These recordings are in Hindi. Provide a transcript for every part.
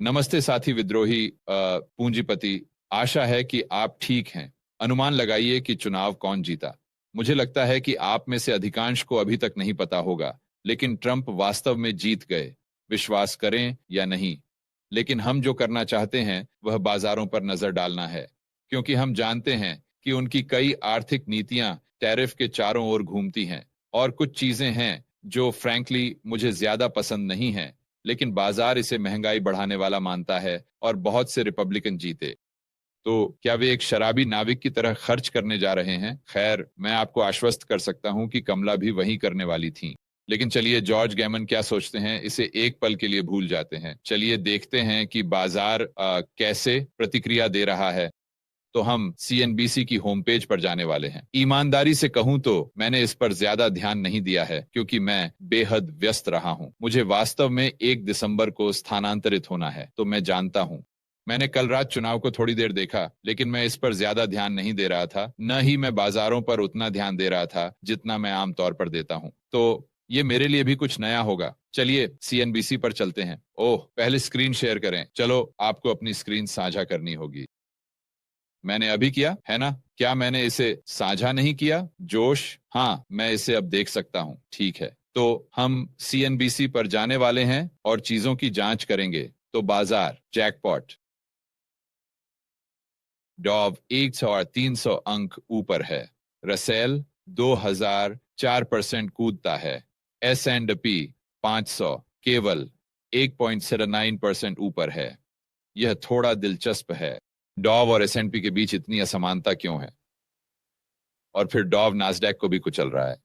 नमस्ते साथी विद्रोही पूंजीपति। आशा है कि आप ठीक हैं। अनुमान लगाइए कि चुनाव कौन जीता। मुझे लगता है कि आप में से अधिकांश को अभी तक नहीं पता होगा, लेकिन ट्रंप वास्तव में जीत गए, विश्वास करें या नहीं। लेकिन हम जो करना चाहते हैं वह बाजारों पर नजर डालना है, क्योंकि हम जानते हैं कि उनकी कई आर्थिक नीतियां टैरिफ के चारों ओर घूमती हैं, और कुछ चीजें हैं जो फ्रैंकली मुझे ज्यादा पसंद नहीं हैं, लेकिन बाजार इसे महंगाई बढ़ाने वाला मानता है और बहुत से रिपब्लिकन जीते। तो क्या वे एक शराबी नाविक की तरह खर्च करने जा रहे हैं? खैर, मैं आपको आश्वस्त कर सकता हूं कि कमला भी वही करने वाली थी। लेकिन चलिए, जॉर्ज गैमन क्या सोचते हैं इसे एक पल के लिए भूल जाते हैं। चलिए देखते हैं कि बाजार कैसे प्रतिक्रिया दे रहा है। तो हम सीएनबीसी की होम पेज पर जाने वाले हैं। ईमानदारी से कहूं तो मैंने इस पर ज्यादा ध्यान नहीं दिया है, क्योंकि मैं बेहद व्यस्त रहा हूं। मुझे वास्तव में 1 दिसंबर को स्थानांतरित होना है, तो मैं जानता हूं। मैंने कल रात चुनाव को थोड़ी देर देखा, लेकिन मैं इस पर ज्यादा ध्यान नहीं दे रहा था। न ही मैं बाजारों पर उतना ध्यान दे रहा था जितना मैं आमतौर पर देता हूं। तो ये मेरे लिए भी कुछ नया होगा। चलिए सीएनबीसी पर चलते हैं। ओह, पहले स्क्रीन शेयर करें। चलो, आपको अपनी स्क्रीन साझा करनी होगी। मैंने अभी किया है ना? क्या मैंने इसे साझा नहीं किया? जोश। हाँ, मैं इसे अब देख सकता हूँ। ठीक है, तो हम सीएनबीसी पर जाने वाले हैं और चीजों की जांच करेंगे। तो बाजार जैकपॉट। डॉव 100 और 300 अंक ऊपर है। रसेल 2004% कूदता है। एस एंड पी 500 केवल 1.79% ऊपर है। यह थोड़ा दिलचस्प है। डॉव और एसएनपी के बीच इतनी असमानता क्यों है? और फिर डॉव नास्डैक को भी कुचल रहा है।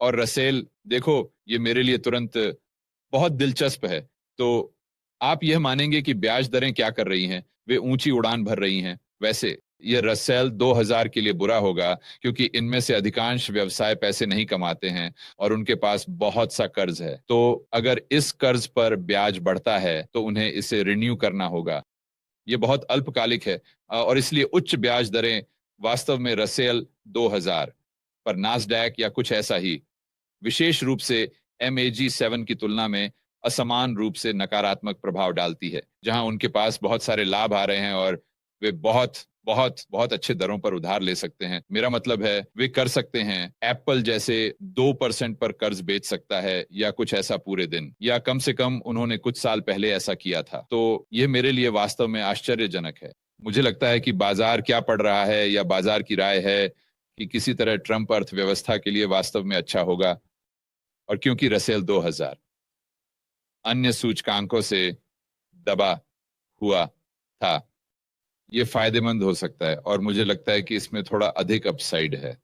और रसेल, देखो, ये मेरे लिए तुरंत बहुत दिलचस्प है। तो आप यह मानेंगे कि ब्याज दरें क्या कर रही हैं? वे ऊंची उड़ान भर रही हैं। वैसे ये रसेल 2000 के लिए बुरा होगा, क्योंकि इनमें से अधिकांश व्यवसाय पैसे नहीं कमाते हैं और उनके पास बहुत सा कर्ज है। तो अगर इस कर्ज पर ब्याज बढ़ता है तो उन्हें इसे रिन्यू करना होगा। ये बहुत अल्पकालिक है, और इसलिए उच्च ब्याज दरें वास्तव में रसेल 2000 पर नास्डैक या कुछ ऐसा ही, विशेष रूप से MAG7 की तुलना में असमान रूप से नकारात्मक प्रभाव डालती है, जहां उनके पास बहुत सारे लाभ आ रहे हैं और वे बहुत बहुत बहुत अच्छे दरों पर उधार ले सकते हैं। मेरा मतलब है, वे कर सकते हैं एप्पल जैसे 2% पर कर्ज बेच सकता है या कुछ ऐसा पूरे दिन, या कम से कम उन्होंने कुछ साल पहले ऐसा किया था। तो यह मेरे लिए वास्तव में आश्चर्यजनक है। मुझे लगता है कि बाजार क्या पढ़ रहा है, या बाजार की राय है कि किसी तरह ट्रंप अर्थव्यवस्था के लिए वास्तव में अच्छा होगा। और क्योंकि रसेल 2000 अन्य सूचकांकों से दबा हुआ था, यह फायदेमंद हो सकता है, और मुझे लगता है कि इसमें थोड़ा अधिक अपसाइड है।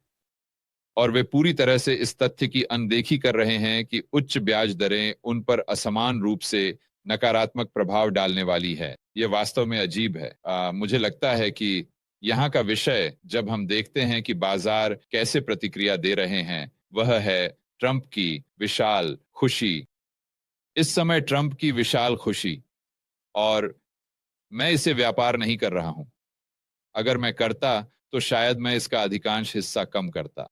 और वे पूरी तरह से इस तथ्य की अनदेखी कर रहे हैं कि उच्च ब्याज दरें उन पर असमान रूप से नकारात्मक प्रभाव डालने वाली है। यह वास्तव में अजीब है। मुझे लगता है कि यहाँ का विषय, जब हम देखते हैं कि बाजार कैसे प्रतिक्रिया दे रहे हैं, वह है ट्रंप की विशाल खुशी। इस समय ट्रंप की विशाल खुशी। और मैं इसे व्यापार नहीं कर रहा हूं। अगर मैं करता तो शायद मैं इसका अधिकांश हिस्सा कम करता।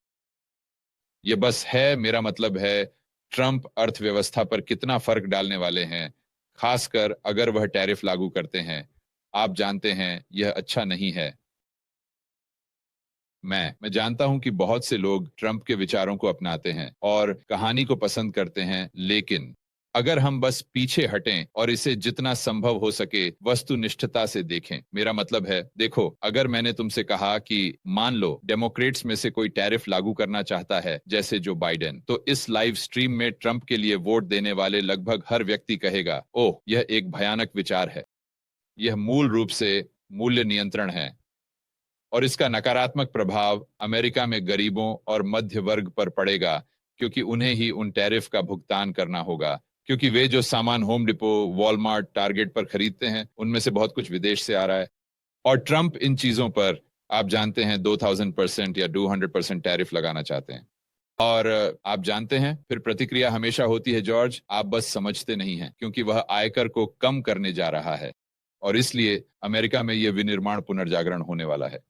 ये बस है, मेरा मतलब है, ट्रंप अर्थव्यवस्था पर कितना फर्क डालने वाले हैं, खासकर अगर वह टैरिफ लागू करते हैं। आप जानते हैं, यह अच्छा नहीं है। मैं जानता हूं कि बहुत से लोग ट्रंप के विचारों को अपनाते हैं और कहानी को पसंद करते हैं, लेकिन अगर हम बस पीछे हटें और इसे जितना संभव हो सके वस्तुनिष्ठता से देखें। मेरा मतलब है, देखो, अगर मैंने तुमसे कहा कि मान लो डेमोक्रेट्स में से कोई टैरिफ लागू करना चाहता है, जैसे जो बाइडेन, तो इस लाइव स्ट्रीम में ट्रंप के लिए वोट देने वाले लगभग हर व्यक्ति कहेगा, ओह, यह एक भयानक विचार है। यह मूल रूप से मूल्य नियंत्रण है, और इसका नकारात्मक प्रभाव अमेरिका में गरीबों और मध्य वर्ग पर पड़ेगा, क्योंकि उन्हें ही उन टैरिफ का भुगतान करना होगा। क्योंकि वे जो सामान होम डिपो, वॉलमार्ट, टारगेट पर खरीदते हैं, उनमें से बहुत कुछ विदेश से आ रहा है। और ट्रंप इन चीजों पर, आप जानते हैं, 2000% या 200% टैरिफ लगाना चाहते हैं। और आप जानते हैं, फिर प्रतिक्रिया हमेशा होती है, जॉर्ज, आप बस समझते नहीं हैं, क्योंकि वह आयकर को कम करने जा रहा है, और इसलिए अमेरिका में यह विनिर्माण पुनर्जागरण होने वाला है।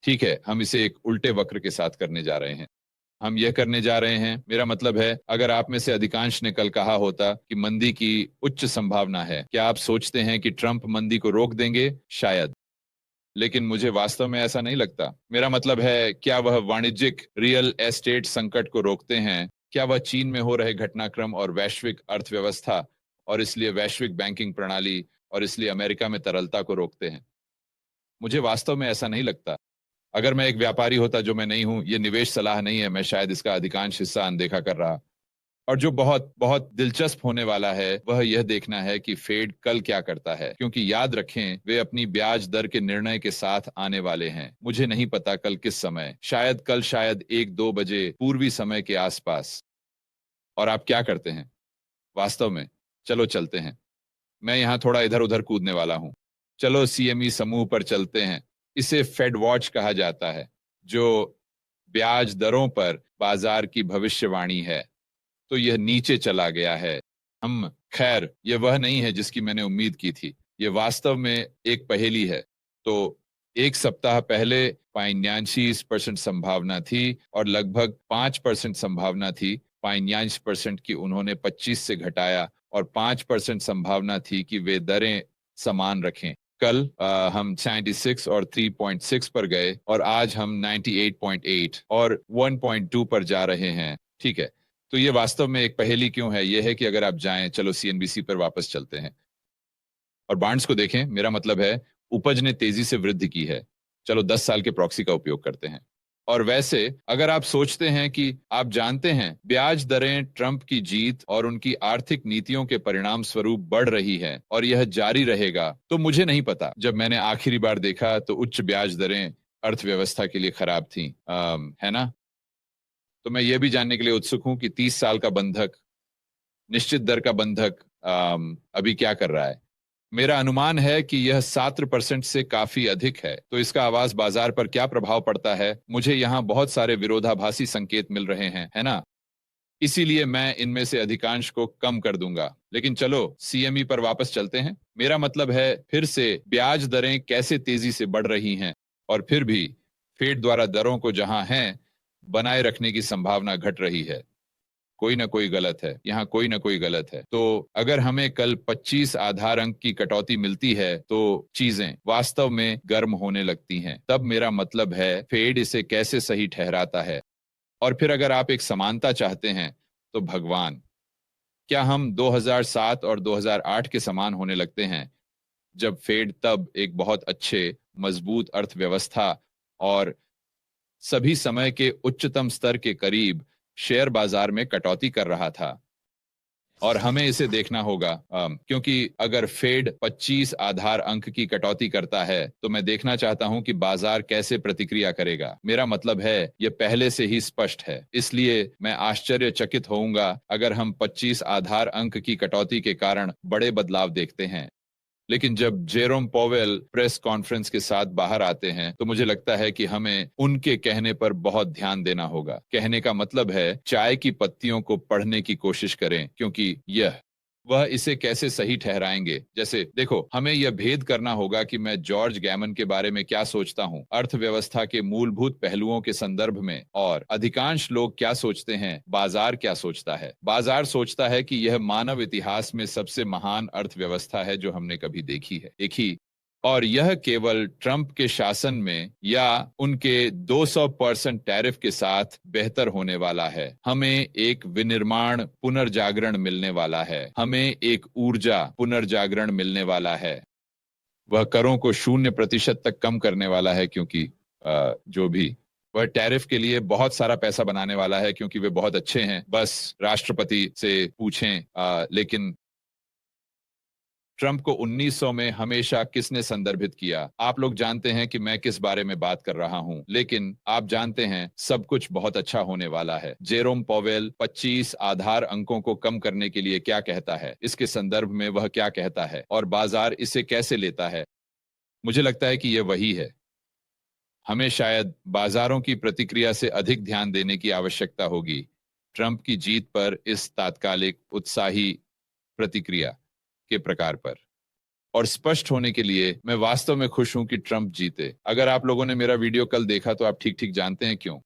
ठीक है, हम इसे एक उल्टे वक्र के साथ करने जा रहे हैं। हम यह करने जा रहे हैं। मेरा मतलब है, अगर आप में से अधिकांश ने कल कहा होता कि मंदी की उच्च संभावना है, क्या आप सोचते हैं कि ट्रंप मंदी को रोक देंगे? शायद। लेकिन मुझे वास्तव में ऐसा नहीं लगता। मेरा मतलब है, क्या वह वाणिज्यिक रियल एस्टेट संकट को रोकते हैं? क्या वह चीन में हो रहे घटनाक्रम और वैश्विक अर्थव्यवस्था और इसलिए वैश्विक बैंकिंग प्रणाली और इसलिए अमेरिका में तरलता को रोकते हैं? मुझे वास्तव में ऐसा नहीं लगता। अगर मैं एक व्यापारी होता, जो मैं नहीं हूं, ये निवेश सलाह नहीं है, मैं शायद इसका अधिकांश हिस्सा अनदेखा कर रहा। और जो बहुत बहुत दिलचस्प होने वाला है वह यह देखना है कि फेड कल क्या करता है, क्योंकि याद रखें, वे अपनी ब्याज दर के निर्णय के साथ आने वाले हैं। मुझे नहीं पता कल किस समय, शायद कल, शायद 1-2 बजे पूर्वी समय के आसपास। और आप क्या करते हैं वास्तव में? चलो चलते हैं। मैं यहाँ थोड़ा इधर उधर कूदने वाला हूँ। चलो सीएमई समूह पर चलते हैं। इसे फेड वॉच कहा जाता है, जो ब्याज दरों पर बाजार की भविष्यवाणी है। तो यह नीचे चला गया है। हम खैर, यह वह नहीं है जिसकी मैंने उम्मीद की थी। यह वास्तव में एक पहेली है। तो एक सप्ताह पहले 85% संभावना थी और लगभग 5% संभावना थी। 85% की उन्होंने 25 से घटाया और 5% संभावना थी कि वे दरें समान रखें। कल हम 96 और 3.6 पर गए और आज हम 98.8 और 1.2 पर जा रहे हैं। ठीक है। तो ये वास्तव में एक पहेली क्यों है? यह है कि अगर आप जाएं, चलो सीएनबीसी पर वापस चलते हैं और बांड्स को देखें। मेरा मतलब है, उपज ने तेजी से वृद्धि की है। चलो 10 साल के प्रॉक्सी का उपयोग करते हैं। और वैसे अगर आप सोचते हैं कि आप जानते हैं ब्याज दरें ट्रंप की जीत और उनकी आर्थिक नीतियों के परिणाम स्वरूप बढ़ रही है और यह जारी रहेगा, तो मुझे नहीं पता। जब मैंने आखिरी बार देखा तो उच्च ब्याज दरें अर्थव्यवस्था के लिए खराब थी, है ना? तो मैं ये भी जानने के लिए उत्सुक हूं कि 30 साल का बंधक, निश्चित दर का बंधक अभी क्या कर रहा है। मेरा अनुमान है कि यह 7% से काफी अधिक है। तो इसका आवाज बाजार पर क्या प्रभाव पड़ता है? मुझे यहाँ बहुत सारे विरोधाभासी संकेत मिल रहे हैं, है ना? इसीलिए मैं इनमें से अधिकांश को कम कर दूंगा। लेकिन चलो सीएमई पर वापस चलते हैं। मेरा मतलब है, फिर से ब्याज दरें कैसे तेजी से बढ़ रही हैं और फिर भी फेड द्वारा दरों को जहां हैं बनाए रखने की संभावना घट रही है। कोई ना कोई गलत है, यहाँ कोई ना कोई गलत है। तो अगर हमें कल 25 आधार अंक की कटौती मिलती है तो चीजें वास्तव में गर्म होने लगती हैं। तब मेरा मतलब है, फेड इसे कैसे सही ठहराता है। और फिर अगर आप एक समानता चाहते हैं तो भगवान, क्या हम 2007 और 2008 के समान होने लगते हैं, जब फेड तब एक बहुत अच्छे मजबूत अर्थव्यवस्था और सभी समय के उच्चतम स्तर के करीब शेयर बाजार में कटौती कर रहा था? और हमें इसे देखना होगा, क्योंकि अगर फेड 25 आधार अंक की कटौती करता है तो मैं देखना चाहता हूं कि बाजार कैसे प्रतिक्रिया करेगा। मेरा मतलब है, यह पहले से ही स्पष्ट है। इसलिए मैं आश्चर्यचकित होऊंगा अगर हम 25 आधार अंक की कटौती के कारण बड़े बदलाव देखते हैं। लेकिन जब जेरोम पोवेल प्रेस कॉन्फ्रेंस के साथ बाहर आते हैं तो मुझे लगता है कि हमें उनके कहने पर बहुत ध्यान देना होगा। कहने का मतलब है, चाय की पत्तियों को पढ़ने की कोशिश करें, क्योंकि यह वह इसे कैसे सही ठहराएंगे। जैसे देखो, हमें यह भेद करना होगा कि मैं जॉर्ज गैमन के बारे में क्या सोचता हूं अर्थव्यवस्था के मूलभूत पहलुओं के संदर्भ में, और अधिकांश लोग क्या सोचते हैं, बाजार क्या सोचता है। बाजार सोचता है कि यह मानव इतिहास में सबसे महान अर्थव्यवस्था है जो हमने कभी देखी है, देखी। और यह केवल ट्रंप के शासन में या उनके 200% टैरिफ के साथ बेहतर होने वाला है। हमें एक विनिर्माण पुनर्जागरण मिलने वाला है। हमें एक ऊर्जा पुनर्जागरण मिलने वाला है। वह करों को 0% तक कम करने वाला है, क्योंकि जो भी वह टैरिफ के लिए बहुत सारा पैसा बनाने वाला है, क्योंकि वे बहुत अच्छे हैं। बस राष्ट्रपति से पूछें। लेकिन ट्रंप को 1900 में हमेशा किसने संदर्भित किया? आप लोग जानते हैं कि मैं किस बारे में बात कर रहा हूं, लेकिन आप जानते हैं सब कुछ बहुत अच्छा होने वाला है। जेरोम पोवेल 25 आधार अंकों को कम करने के लिए क्या कहता है, इसके संदर्भ में वह क्या कहता है और बाजार इसे कैसे लेता है? मुझे लगता है कि यह वही है। हमें शायद बाजारों की प्रतिक्रिया से अधिक ध्यान देने की आवश्यकता होगी ट्रंप की जीत पर, इस तात्कालिक उत्साही प्रतिक्रिया के प्रकार पर। और स्पष्ट होने के लिए, मैं वास्तव में खुश हूं कि ट्रंप जीते। अगर आप लोगों ने मेरा वीडियो कल देखा तो आप ठीक ठीक जानते हैं क्यों।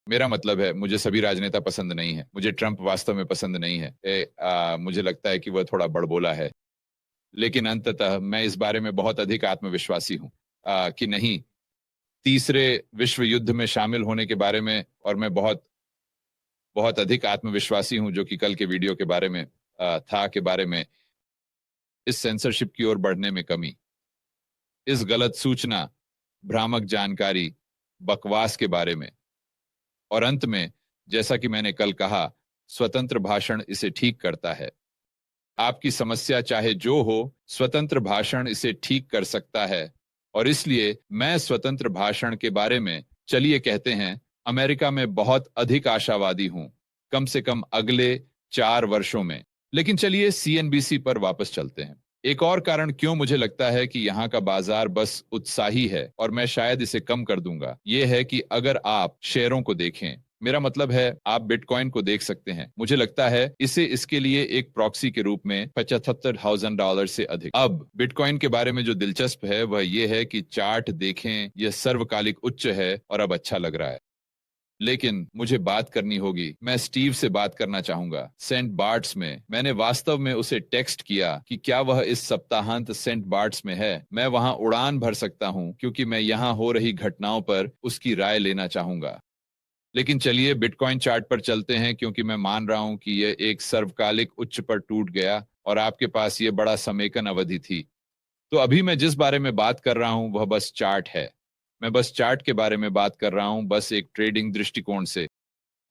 मेरा मतलब है मुझे सभी राजनेता पसंद नहीं है, मुझे ट्रंप वास्तव में पसंद नहीं है। मुझे लगता है कि वह थोड़ा बड़बोला है, लेकिन अंततः मैं इस बारे में बहुत अधिक आत्मविश्वासी हूँ कि नहीं, तीसरे विश्व युद्ध में शामिल होने के बारे में, और मैं बहुत बहुत अधिक आत्मविश्वासी हूं, जो कि कल के वीडियो के बारे में था, के बारे में, इस सेंसरशिप की ओर बढ़ने में कमी, इस गलत सूचना, भ्रामक जानकारी, बकवास के बारे में, और अंत में, जैसा कि मैंने कल कहा, स्वतंत्र भाषण इसे ठीक करता है। आपकी समस्या चाहे जो हो, स्वतंत्र भाषण इसे ठीक कर सकता है। और इसलिए मैं स्वतंत्र भाषण के बारे में, चलिए कहते हैं, अमेरिका में बहुत अधिक आशावादी हूं, कम से कम अगले 4 वर्षों में। लेकिन चलिए सीएनबीसी पर वापस चलते हैं। एक और कारण क्यों मुझे लगता है कि यहाँ का बाजार बस उत्साही है, और मैं शायद इसे कम कर दूंगा, यह है कि अगर आप शेयरों को देखें, मेरा मतलब है आप बिटकॉइन को देख सकते हैं, मुझे लगता है इसे इसके लिए एक प्रॉक्सी के रूप में $75,000 से अधिक। अब बिटकॉइन के बारे में जो दिलचस्प है वह यह है कि चार्ट देखें, यह सर्वकालिक उच्च है और अब अच्छा लग रहा है। लेकिन मुझे बात करनी होगी, मैं स्टीव से बात करना चाहूंगा सेंट बार्ट्स में। मैंने वास्तव में उसे टेक्स्ट किया कि क्या वह इस सप्ताहांत सेंट बार्ट्स में है। मैं वहां उड़ान भर सकता हूं, क्योंकि मैं यहां हो रही घटनाओं पर उसकी राय लेना चाहूंगा। लेकिन चलिए बिटकॉइन चार्ट पर चलते हैं, क्योंकि मैं मान रहा हूं कि यह एक सर्वकालिक उच्च पर टूट गया और आपके पास यह बड़ा समेकन अवधि थी। तो अभी मैं जिस बारे में बात कर रहा हूं वह बस चार्ट है। मैं बस चार्ट के बारे में बात कर रहा हूं, बस एक ट्रेडिंग दृष्टिकोण से।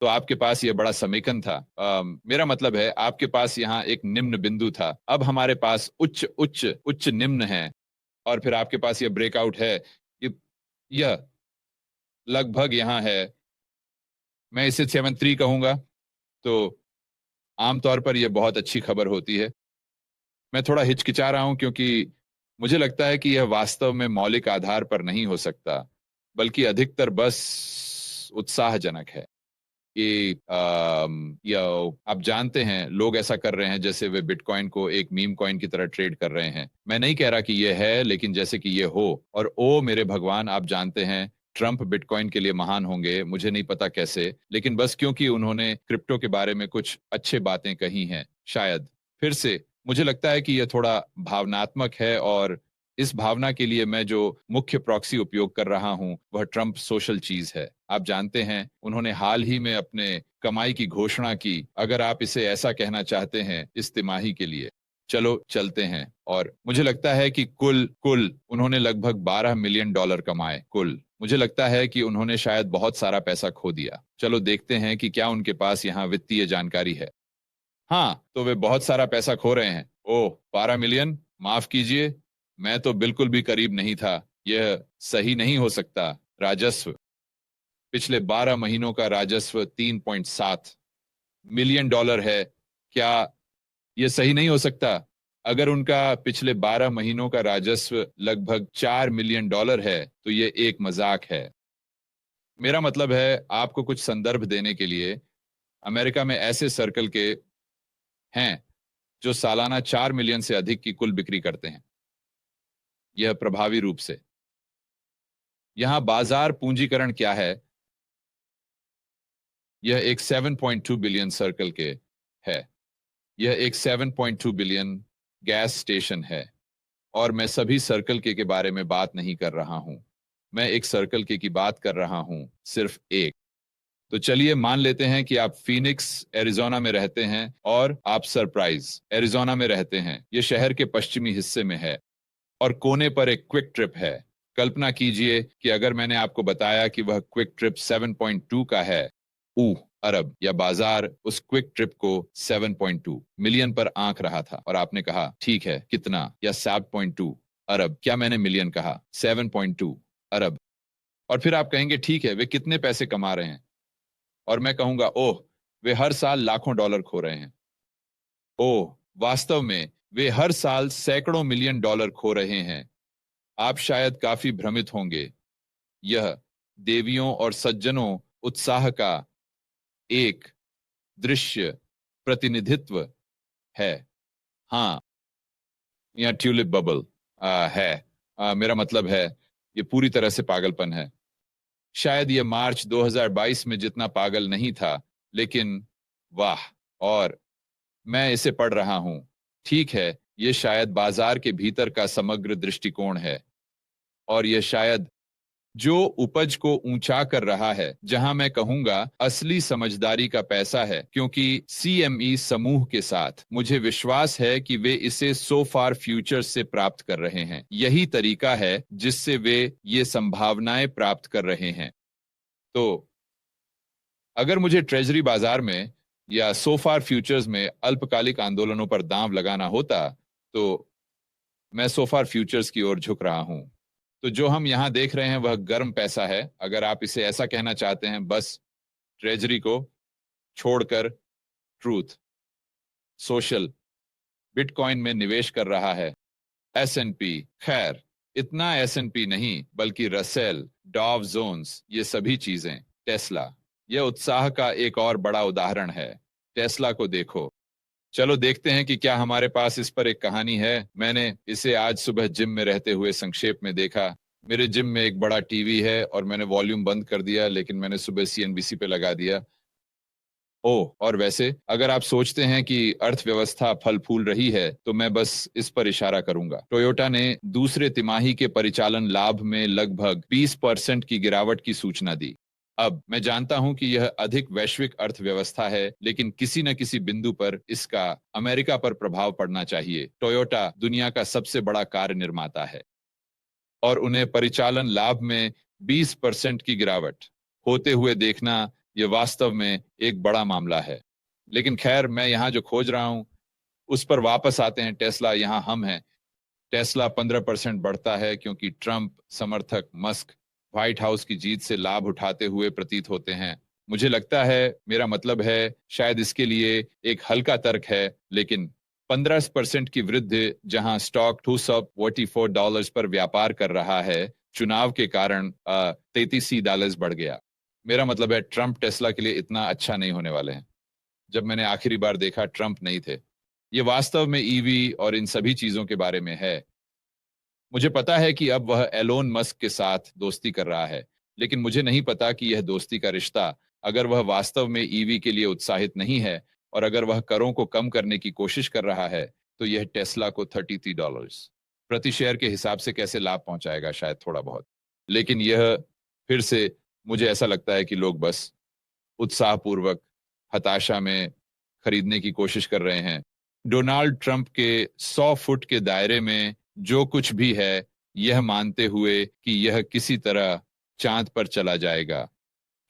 तो आपके पास यह बड़ा समेकन था। मेरा मतलब है आपके पास यहाँ एक निम्न बिंदु था, अब हमारे पास उच्च उच्च उच्च निम्न है, और फिर आपके पास यह ब्रेकआउट है। ये यह लगभग यहाँ है, मैं इसे 7-3 कहूंगा। तो आमतौर पर यह बहुत अच्छी खबर होती है। मैं थोड़ा हिचकिचा रहा हूं, क्योंकि मुझे लगता है कि यह वास्तव में मौलिक आधार पर नहीं हो सकता, बल्कि अधिकतर बस उत्साहजनक है कि या आप जानते हैं लोग ऐसा कर रहे हैं जैसे वे बिटकॉइन को एक मीम कॉइन की तरह ट्रेड कर रहे हैं। मैं नहीं कह रहा कि यह है, लेकिन जैसे कि यह हो। और ओ मेरे भगवान, आप जानते हैं ट्रंप बिटकॉइन के लिए महान होंगे, मुझे नहीं पता कैसे, लेकिन बस क्योंकि उन्होंने क्रिप्टो के बारे में कुछ अच्छे बातें कही हैं, शायद। फिर से मुझे लगता है कि यह थोड़ा भावनात्मक है, और इस भावना के लिए मैं जो मुख्य प्रॉक्सी उपयोग कर रहा हूं वह ट्रंप सोशल चीज है। आप जानते हैं उन्होंने हाल ही में अपने कमाई की घोषणा की, अगर आप इसे ऐसा कहना चाहते हैं, इस तिमाही के लिए। चलो चलते हैं, और मुझे लगता है कि कुल कुल उन्होंने लगभग $12 मिलियन कमाए कुल। मुझे लगता है कि उन्होंने शायद बहुत सारा पैसा खो दिया। चलो देखते हैं कि क्या उनके पास यहाँ वित्तीय जानकारी है। हाँ, तो वे बहुत सारा पैसा खो रहे हैं। ओह, 12 मिलियन, माफ कीजिए, मैं तो बिल्कुल भी करीब नहीं था। यह सही नहीं हो सकता। राजस्व, पिछले 12 महीनों का राजस्व $3.7 मिलियन है। क्या यह सही नहीं हो सकता? अगर उनका पिछले 12 महीनों का राजस्व लगभग $4 मिलियन है, तो यह एक मजाक है। मेरा मतलब है आपको कुछ संदर्भ देने के लिए, अमेरिका में ऐसे सर्कल के हैं जो सालाना 4 मिलियन से अधिक की कुल बिक्री करते हैं। यह प्रभावी रूप से। यहां बाजार पूंजीकरण क्या है? यह एक 7.2 बिलियन सर्कल के है। यह एक 7.2 बिलियन गैस स्टेशन है। और मैं सभी सर्कल के बारे में बात नहीं कर रहा हूं। मैं एक सर्कल के की बात कर रहा हूं, सिर्फ एक। तो चलिए मान लेते हैं कि आप फीनिक्स एरिजोना में रहते हैं, और आप सरप्राइज एरिजोना में रहते हैं। यह शहर के पश्चिमी हिस्से में है, और कोने पर एक क्विक ट्रिप है। कल्पना कीजिए कि अगर मैंने आपको बताया कि वह क्विक ट्रिप 7.2 का है। ऊह, अरब या बाजार उस क्विक ट्रिप को 7.2 मिलियन पर आंक रहा था, और आपने कहा ठीक है, कितना? या 7.2 अरब। क्या मैंने मिलियन कहा? 7.2 अरब। और फिर आप कहेंगे ठीक है, वे कितने पैसे कमा रहे हैं? और मैं कहूंगा ओह, वे हर साल लाखों डॉलर खो रहे हैं। ओह, वास्तव में वे हर साल सैकड़ों मिलियन डॉलर खो रहे हैं। आप शायद काफी भ्रमित होंगे। यह देवियों और सज्जनों उत्साह का एक दृश्य प्रतिनिधित्व है। हाँ, यह ट्यूलिप बबल है। मेरा मतलब है ये पूरी तरह से पागलपन है। शायद यह मार्च 2022 में जितना पागल नहीं था, लेकिन वाह। और मैं इसे पढ़ रहा हूं। ठीक है, यह शायद बाजार के भीतर का समग्र दृष्टिकोण है, और यह शायद जो उपज को ऊंचा कर रहा है, जहां मैं कहूंगा असली समझदारी का पैसा है, क्योंकि सीएमई समूह के साथ मुझे विश्वास है कि वे इसे सो फार फ्यूचर्स से प्राप्त कर रहे हैं। यही तरीका है जिससे वे ये संभावनाएं प्राप्त कर रहे हैं। तो अगर मुझे ट्रेजरी बाजार में या सोफार फ्यूचर्स में अल्पकालिक आंदोलनों पर दांव लगाना होता, तो मैं सोफार फ्यूचर्स की ओर झुक रहा हूं। तो जो हम यहां देख रहे हैं वह गर्म पैसा है, अगर आप इसे ऐसा कहना चाहते हैं, बस ट्रेजरी को छोड़कर ट्रूथ सोशल बिटकॉइन में निवेश कर रहा है। एस&पी, खैर इतना एस&पी नहीं, बल्कि रसेल, डॉव जोन्स, ये सभी चीजें। टेस्ला, यह उत्साह का एक और बड़ा उदाहरण है। टेस्ला को देखो। चलो देखते हैं कि क्या हमारे पास इस पर एक कहानी है। मैंने इसे आज सुबह जिम में रहते हुए संक्षेप में देखा। मेरे जिम में एक बड़ा टीवी है और मैंने वॉल्यूम बंद कर दिया, लेकिन मैंने सुबह सीएनबीसी पे लगा दिया। ओह, और वैसे अगर आप सोचते हैं कि अर्थव्यवस्था फल फूल रही है, तो मैं बस इस पर इशारा करूंगा। टोयोटा ने दूसरे तिमाही के परिचालन लाभ में लगभग 20% की गिरावट की सूचना दी। अब मैं जानता हूं कि यह अधिक वैश्विक अर्थव्यवस्था है, लेकिन किसी न किसी बिंदु पर इसका अमेरिका पर प्रभाव पड़ना चाहिए। टोयोटा दुनिया का सबसे बड़ा कार निर्माता है, और उन्हें परिचालन लाभ में 20% की गिरावट होते हुए देखना, यह वास्तव में एक बड़ा मामला है। लेकिन खैर, मैं यहाँ जो खोज रहा हूँ उस पर वापस आते हैं। टेस्ला, यहाँ हम हैं। टेस्ला 15% बढ़ता है क्योंकि ट्रंप समर्थक मस्क व्हाइट हाउस की जीत से लाभ उठाते हुए प्रतीत होते हैं। मुझे लगता है, मेरा मतलब है, शायद इसके लिए एक हल्का तर्क है, लेकिन 15% की वृद्धि जहां स्टॉक $244 पर व्यापार कर रहा है, चुनाव के कारण $33 बढ़ गया। मेरा मतलब है, ट्रंप टेस्ला के लिए इतना अच्छा नहीं होने वाले हैं। जब मैंने आखिरी बार देखा, ट्रंप नहीं थे। ये वास्तव में ईवी और इन सभी चीजों के बारे में है। मुझे पता है कि अब वह एलोन मस्क के साथ दोस्ती कर रहा है, लेकिन मुझे नहीं पता कि यह दोस्ती का रिश्ता, अगर वह वास्तव में ईवी के लिए उत्साहित नहीं है और अगर वह करों को कम करने की कोशिश कर रहा है, तो यह टेस्ला को $33 प्रति शेयर के हिसाब से कैसे लाभ पहुंचाएगा, शायद थोड़ा बहुत। लेकिन यह फिर से, मुझे ऐसा लगता है कि लोग बस उत्साहपूर्वक हताशा में खरीदने की कोशिश कर रहे हैं। डोनाल्ड ट्रंप के 100 फुट के दायरे में जो कुछ भी है, यह मानते हुए कि यह किसी तरह चांद पर चला जाएगा,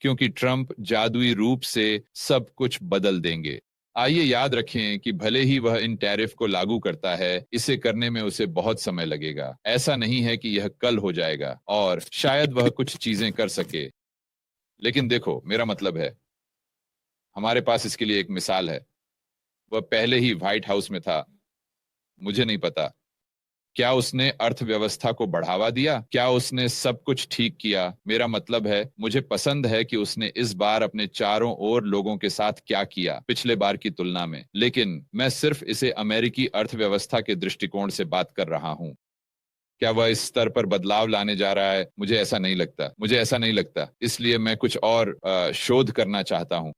क्योंकि ट्रंप जादुई रूप से सब कुछ बदल देंगे। आइए याद रखें कि भले ही वह इन टैरिफ को लागू करता है, इसे करने में उसे बहुत समय लगेगा। ऐसा नहीं है कि यह कल हो जाएगा, और शायद वह कुछ चीजें कर सके। लेकिन देखो, मेरा मतलब है, हमारे पास इसके लिए एक मिसाल है। वह पहले ही व्हाइट हाउस में था। मुझे नहीं पता, क्या उसने अर्थव्यवस्था को बढ़ावा दिया? क्या उसने सब कुछ ठीक किया? मेरा मतलब है, मुझे पसंद है कि उसने इस बार अपने चारों ओर लोगों के साथ क्या किया पिछले बार की तुलना में। लेकिन मैं सिर्फ इसे अमेरिकी अर्थव्यवस्था के दृष्टिकोण से बात कर रहा हूं। क्या वह इस स्तर पर बदलाव लाने जा रहा है? मुझे ऐसा नहीं लगता। मुझे ऐसा नहीं लगता। इसलिए मैं कुछ और शोध करना चाहता हूं।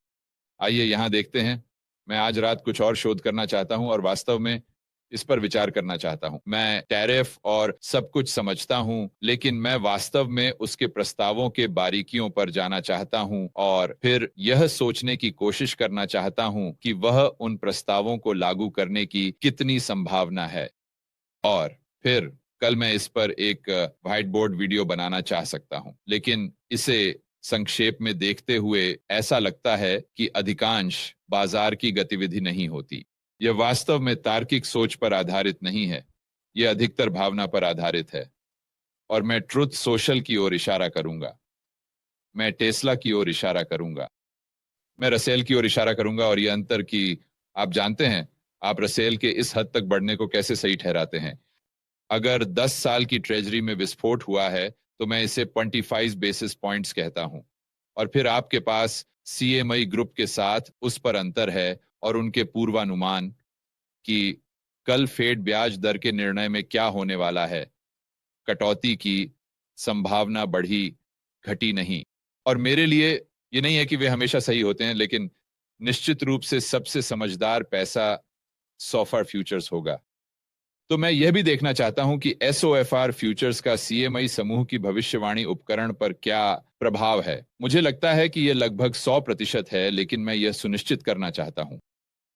आइए यहाँ देखते हैं। मैं आज रात कुछ और शोध करना चाहता हूं और वास्तव में इस पर विचार करना चाहता हूं। मैं टैरिफ और सब कुछ समझता हूं, लेकिन मैं वास्तव में उसके प्रस्तावों के बारीकियों पर जाना चाहता हूं और फिर यह सोचने की कोशिश करना चाहता हूं कि वह उन प्रस्तावों को लागू करने की कितनी संभावना है। और फिर कल मैं इस पर एक व्हाइट बोर्ड वीडियो बनाना चाह सकता हूं, लेकिन इसे संक्षेप में देखते हुए ऐसा लगता है कि अधिकांश बाजार की गतिविधि नहीं होती। यह वास्तव में तार्किक सोच पर आधारित नहीं है, यह अधिकतर भावना पर आधारित है। और मैं ट्रुथ सोशल की ओर इशारा करूंगा, मैं टेस्ला की ओर इशारा करूंगा, मैं रसेल की ओर इशारा करूंगा। और यह अंतर कि आप जानते हैं, आप रसेल के इस हद तक बढ़ने को कैसे सही ठहराते हैं। अगर 10 साल की ट्रेजरी में विस्फोट हुआ है, तो मैं इसे 25 बेसिस पॉइंट्स कहता हूं। और फिर आपके पास सीएमई ग्रुप के साथ उस पर अंतर है और उनके पूर्वानुमान कि कल फेड ब्याज दर के निर्णय में क्या होने वाला है। कटौती की संभावना बढ़ी, घटी नहीं। और मेरे लिए ये नहीं है कि वे हमेशा सही होते हैं, लेकिन निश्चित रूप से सबसे समझदार पैसा सोफर फ्यूचर्स होगा। तो मैं यह भी देखना चाहता हूं कि एसओएफआर फ्यूचर्स का सीएमई समूह की भविष्यवाणी उपकरण पर क्या प्रभाव है। मुझे लगता है कि यह लगभग 100% है, लेकिन मैं यह सुनिश्चित करना चाहता हूं।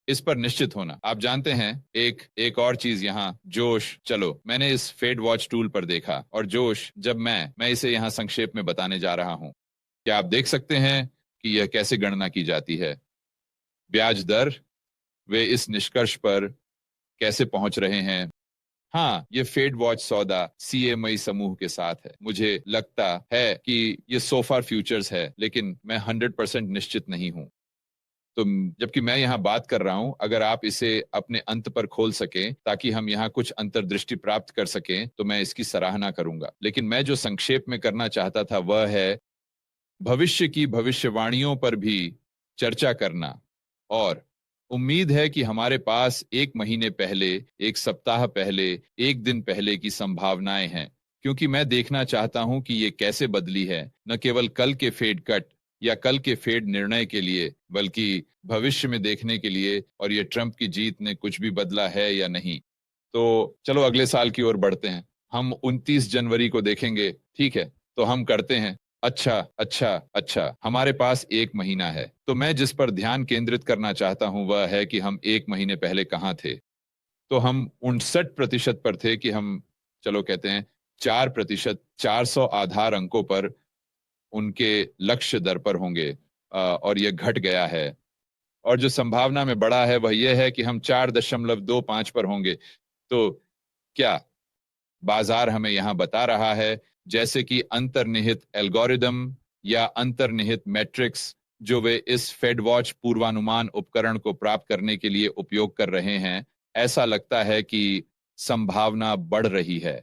इस पर निश्चित होना। आप जानते हैं, एक और चीज यहाँ, जोश। चलो, मैंने इस फेड वॉच टूल पर देखा, और जोश, जब मैं इसे यहाँ संक्षेप में बताने जा रहा हूं। क्या आप देख सकते हैं कि यह कैसे गणना की जाती है? ब्याज दर, वे इस निष्कर्ष पर कैसे पहुंच रहे हैं? हाँ, ये फेड वॉच सौदा सीएमई समूह के साथ है। मुझे लगता है कि ये सोफार फ्यूचर्स है, लेकिन मैं 100% निश्चित नहीं हूं। तो जबकि मैं यहाँ बात कर रहा हूं, अगर आप इसे अपने अंत पर खोल सकें ताकि हम यहाँ कुछ अंतर्दृष्टि प्राप्त कर सकें, तो मैं इसकी सराहना करूंगा। लेकिन मैं जो संक्षेप में करना चाहता था वह है भविष्य की भविष्यवाणियों पर भी चर्चा करना। और उम्मीद है कि हमारे पास एक महीने पहले, एक सप्ताह पहले, एक दिन पहले की संभावनाएं हैं, क्योंकि मैं देखना चाहता हूं कि ये कैसे बदली है, न केवल कल के फेड कट या कल के फेड निर्णय के लिए, बल्कि भविष्य में देखने के लिए, और ये ट्रंप की जीत ने कुछ भी बदला है या नहीं। तो चलो अगले साल की ओर बढ़ते हैं। हम 29 जनवरी को देखेंगे, ठीक है? तो हम करते हैं। अच्छा, अच्छा, अच्छा, हमारे पास एक महीना है। तो मैं जिस पर ध्यान केंद्रित करना चाहता हूं वह है कि हम एक महीने पहले कहाँ थे। तो हम 59% पर थे कि हम, चलो कहते हैं 4%, 400 आधार अंकों पर उनके लक्ष्य दर पर होंगे, और यह घट गया है। और जो संभावना में बढ़ा है वह यह है कि हम 4.25 पर होंगे। तो क्या बाजार हमें यहां बता रहा है, जैसे कि अंतर्निहित एल्गोरिदम या अंतर्निहित मैट्रिक्स जो वे इस फेड वॉच पूर्वानुमान उपकरण को प्राप्त करने के लिए उपयोग कर रहे हैं, ऐसा लगता है कि संभावना बढ़ रही है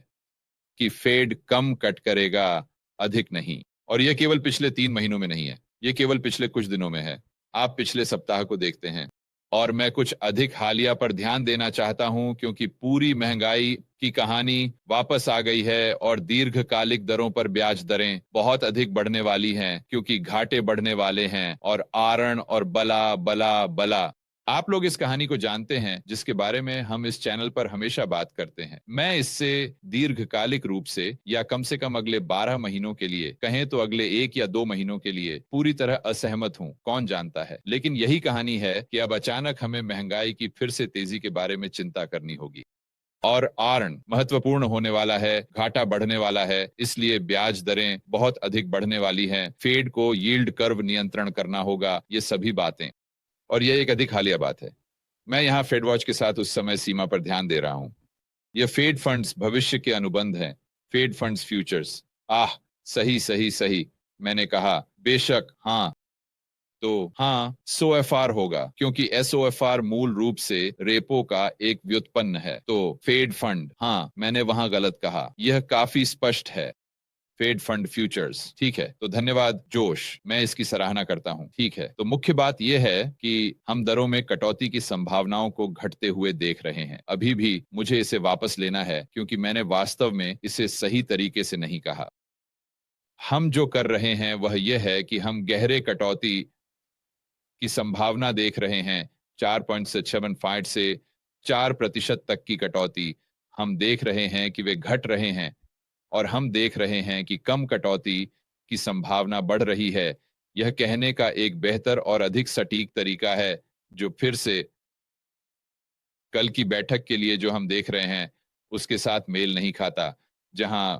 कि फेड कम कट करेगा, अधिक नहीं। और यह केवल पिछले 3 महीनों में नहीं है, यह केवल पिछले कुछ दिनों में है। आप पिछले सप्ताह को देखते हैं। और मैं कुछ अधिक हालिया पर ध्यान देना चाहता हूं, क्योंकि पूरी महंगाई की कहानी वापस आ गई है, और दीर्घकालिक दरों पर ब्याज दरें बहुत अधिक बढ़ने वाली हैं, क्योंकि घाटे बढ़ने वाले हैं, और आरण और बला बला बला। आप लोग इस कहानी को जानते हैं, जिसके बारे में हम इस चैनल पर हमेशा बात करते हैं। मैं इससे दीर्घकालिक रूप से, या कम से कम अगले 12 महीनों के लिए, कहें तो अगले 1 या 2 महीनों के लिए, पूरी तरह असहमत हूं। कौन जानता है? लेकिन यही कहानी है कि अब अचानक हमें महंगाई की फिर से तेजी के बारे में चिंता करनी होगी। और आर्न महत्वपूर्ण होने वाला है, घाटा बढ़ने वाला है, इसलिए ब्याज दरें बहुत अधिक बढ़ने वाली हैं, फेड को यील्ड कर्व नियंत्रण करना होगा, ये सभी बातें। और यह एक अधिक हालिया बात है। मैं यहाँ फेड वॉच के साथ उस समय सीमा पर ध्यान दे रहा हूँ। यह फेड फंड्स भविष्य के अनुबंध हैं, फेड फंड्स फ्यूचर्स। आह, सही सही सही, मैंने कहा बेशक हाँ। तो हाँ, SOFR होगा, क्योंकि SOFR मूल रूप से रेपो का एक व्युत्पन्न है। तो फेड फंड, हाँ मैंने वहां गलत कहा, यह काफी स्पष्ट है। फेड फंड फ्यूचर्स, ठीक है। तो धन्यवाद जोश, मैं इसकी सराहना करता हूं। ठीक है, तो मुख्य बात यह है कि हम दरों में कटौती की संभावनाओं को घटते हुए देख रहे हैं। अभी भी मुझे इसे वापस लेना है, क्योंकि मैंने वास्तव में इसे सही तरीके से नहीं कहा। हम जो कर रहे हैं वह यह है कि हम गहरे कटौती की संभावना देख रहे हैं। 4.75 से 4% तक की कटौती हम देख रहे हैं कि वे घट रहे हैं, और हम देख रहे हैं कि कम कटौती की संभावना बढ़ रही है। यह कहने का एक बेहतर और अधिक सटीक तरीका है, जो फिर से कल की बैठक के लिए जो हम देख रहे हैं उसके साथ मेल नहीं खाता, जहां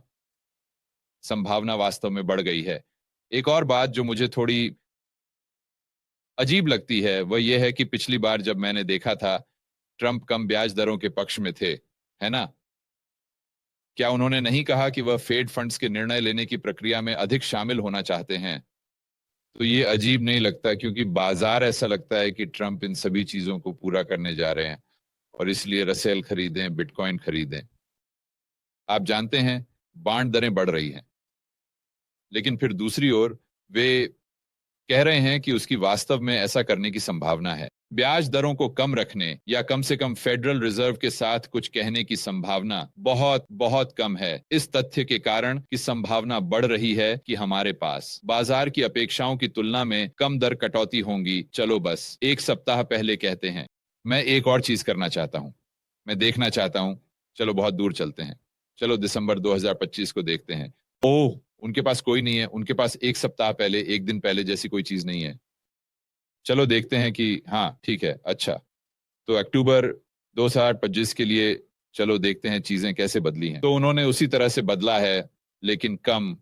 संभावना वास्तव में बढ़ गई है। एक और बात जो मुझे थोड़ी अजीब लगती है वह यह है कि पिछली बार जब मैंने देखा था, ट्रंप कम ब्याज दरों के पक्ष में थे, है ना? क्या उन्होंने नहीं कहा कि वह फेड फंड्स के निर्णय लेने की प्रक्रिया में अधिक शामिल होना चाहते हैं? तो ये अजीब नहीं लगता, क्योंकि बाजार ऐसा लगता है कि ट्रंप इन सभी चीजों को पूरा करने जा रहे हैं, और इसलिए रसेल खरीदें, बिटकॉइन खरीदें। आप जानते हैं, बांड दरें बढ़ रही हैं, लेकिन फिर दूसरी ओर वे कह रहे हैं कि उसकी वास्तव में ऐसा करने की संभावना है। ब्याज दरों को कम रखने या कम से कम फेडरल रिजर्व के साथ कुछ कहने की संभावना बहुत बहुत कम है, इस तथ्य के कारण कि संभावना बढ़ रही है कि हमारे पास बाजार की अपेक्षाओं की तुलना में कम दर कटौती होंगी। चलो बस एक सप्ताह पहले कहते हैं। मैं एक और चीज करना चाहता हूं, मैं देखना चाहता हूं। चलो बहुत दूर चलते हैं, चलो दिसंबर 2025 को देखते हैं। ओह, उनके पास कोई नहीं है, उनके पास एक सप्ताह पहले, एक दिन पहले जैसी कोई चीज नहीं है। चलो देखते हैं कि हाँ ठीक है, अच्छा तो अक्टूबर 2025 के लिए चलो देखते हैं चीजें कैसे बदली हैं। तो उन्होंने उसी तरह से बदला है, लेकिन कम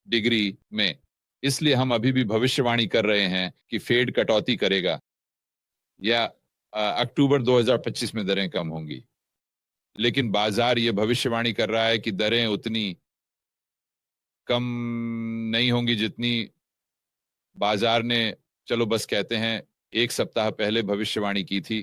डिग्री में। इसलिए हम अभी भी भविष्यवाणी कर रहे हैं कि फेड कटौती करेगा या अक्टूबर 2025 में दरें कम होंगी। लेकिन बाजार ये भविष्यवाणी कर रहा है कि दरें उतनी कम नहीं होंगी जितनी बाजार ने, चलो बस कहते हैं, एक सप्ताह पहले भविष्यवाणी की थी।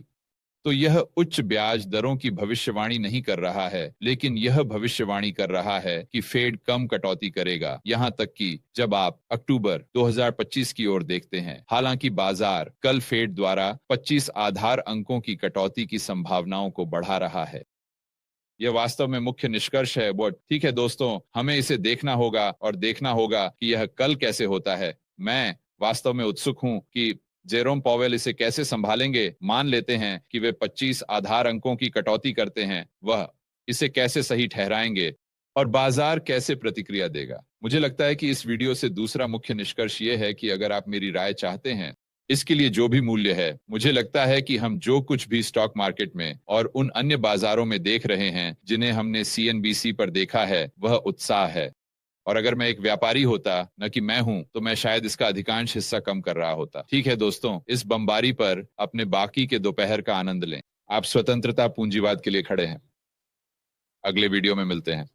तो यह उच्च ब्याज दरों की भविष्यवाणी नहीं कर रहा है, लेकिन यह भविष्यवाणी कर रहा है कि फेड कम कटौती करेगा, यहां तक कि जब आप अक्टूबर 2025 की ओर देखते हैं। हालांकि बाजार कल फेड द्वारा 25 आधार अंकों की कटौती की संभावनाओं को बढ़ा रहा है। यह वास्तव में मुख्य निष्कर्ष है। वो ठीक है दोस्तों, हमें इसे देखना होगा और देखना होगा कि यह कल कैसे होता है। मैं वास्तव में उत्सुक हूं कि जेरोम पॉवेल इसे कैसे संभालेंगे। मान लेते हैं कि वे 25 आधार अंकों की कटौती करते हैं, वह इसे कैसे सही ठहराएंगे और बाजार कैसे प्रतिक्रिया देगा। मुझे लगता है कि इस वीडियो से दूसरा मुख्य निष्कर्ष यह है कि अगर आप मेरी राय चाहते हैं, इसके लिए जो भी मूल्य है, मुझे लगता है कि हम जो कुछ भी स्टॉक मार्केट में और उन अन्य बाजारों में देख रहे हैं जिन्हें हमने सीएनबीसी पर देखा है, वह उत्साह है। और अगर मैं एक व्यापारी होता, न कि मैं हूं, तो मैं शायद इसका अधिकांश हिस्सा कम कर रहा होता। ठीक है दोस्तों, इस बमबारी पर अपने बाकी के दोपहर का आनंद लें। आप स्वतंत्रता पूंजीवाद के लिए खड़े हैं। अगले वीडियो में मिलते हैं।